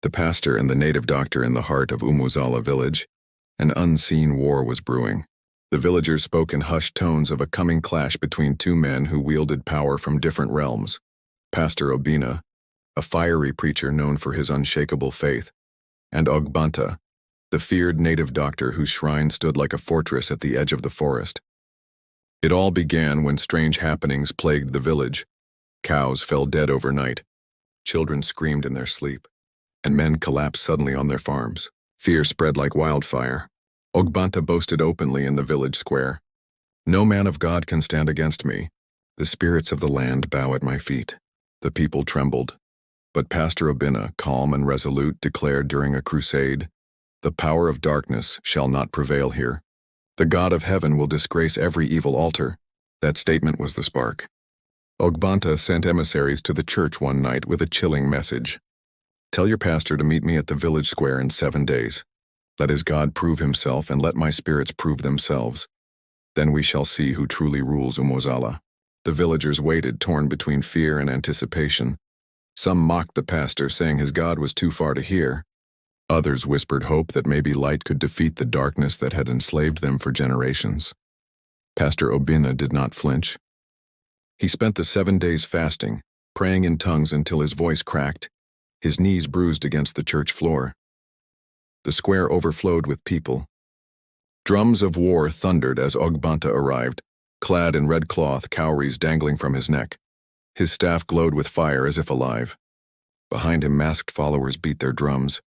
the pastor and the native doctor in the heart of Umuozala village. An unseen war was brewing. The villagers spoke in hushed tones of a coming clash between two men who wielded power from different realms. Pastor Obina, a fiery preacher known for his unshakable faith, and Ogbanta, the feared native doctor whose shrine stood like a fortress at the edge of the forest. It all began when strange happenings plagued the village. Cows fell dead overnight, children screamed in their sleep, and men collapsed suddenly on their farms. Fear spread like wildfire. Ogbanta boasted openly in the village square, "No man of God can stand against me. The spirits of the land bow at my feet." The people trembled. But Pastor Obina, calm and resolute, declared during a crusade, "The power of darkness shall not prevail here. The God of heaven will disgrace every evil altar." That statement was the spark. Ogbanta sent emissaries to the church one night with a chilling message. "Tell your pastor to meet me at the village square in 7 days. Let his God prove himself and let my spirits prove themselves. Then we shall see who truly rules Umuozala." The villagers waited, torn between fear and anticipation. Some mocked the pastor, saying his God was too far to hear. Others whispered hope that maybe light could defeat the darkness that had enslaved them for generations. Pastor Obina did not flinch. He spent the 7 days fasting, praying in tongues until his voice cracked, his knees bruised against the church floor. The square overflowed with people. Drums of war thundered as Ogbanta arrived, clad in red cloth, cowries dangling from his neck. His staff glowed with fire as if alive. Behind him, masked followers beat their drums,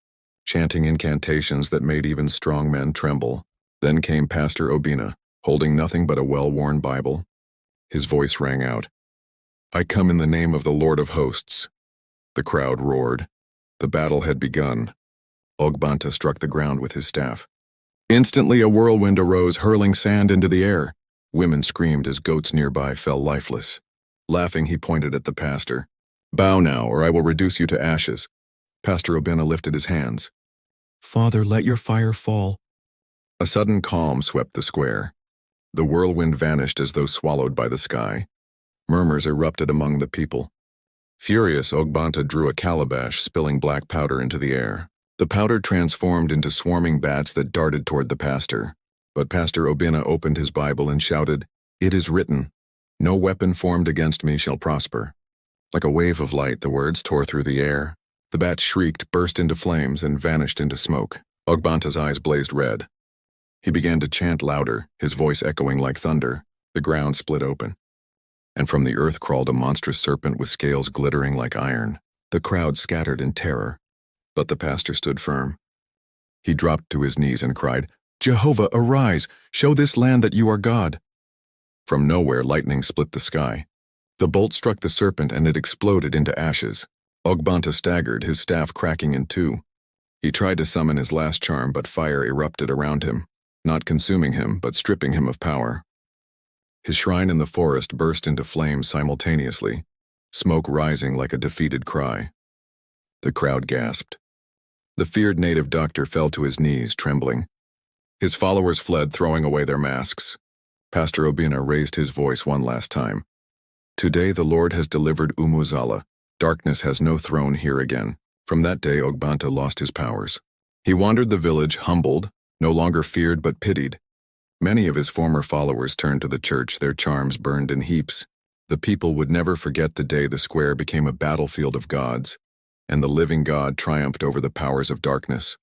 chanting incantations that made even strong men tremble. Then came Pastor Obina, holding nothing but a well-worn Bible. His voice rang out, "I come in the name of the Lord of hosts." The crowd roared. The battle had begun. Ogbanta struck the ground with his staff. Instantly a whirlwind arose, hurling sand into the air. Women screamed as goats nearby fell lifeless. Laughing, he pointed at the pastor. "Bow now, or I will reduce you to ashes." Pastor Obina lifted his hands. "Father, let your fire fall." A sudden calm swept the square. The whirlwind vanished as though swallowed by the sky. Murmurs erupted among the people. Furious, Ogbanta drew a calabash, spilling black powder into the air. The powder transformed into swarming bats that darted toward the pastor. But Pastor Obina opened his Bible and shouted, "It is written, 'No weapon formed against me shall prosper.'" Like a wave of light, the words tore through the air. The bats shrieked, burst into flames, and vanished into smoke. Ogbanta's eyes blazed red. He began to chant louder, his voice echoing like thunder. The ground split open, and from the earth crawled a monstrous serpent with scales glittering like iron. The crowd scattered in terror, but the pastor stood firm. He dropped to his knees and cried, "Jehovah, arise! Show this land that you are God!" From nowhere, lightning split the sky. The bolt struck the serpent and it exploded into ashes. Ogbanta staggered, his staff cracking in two. He tried to summon his last charm, but fire erupted around him, not consuming him, but stripping him of power. His shrine in the forest burst into flames simultaneously, smoke rising like a defeated cry. The crowd gasped. The feared native doctor fell to his knees, trembling. His followers fled, throwing away their masks. Pastor Obina raised his voice one last time. "Today the Lord has delivered Umuozala. Darkness has no throne here again." From that day, Ogbanta lost his powers. He wandered the village, humbled, no longer feared but pitied. Many of his former followers turned to the church, their charms burned in heaps. The people would never forget the day the square became a battlefield of gods, and the living God triumphed over the powers of darkness.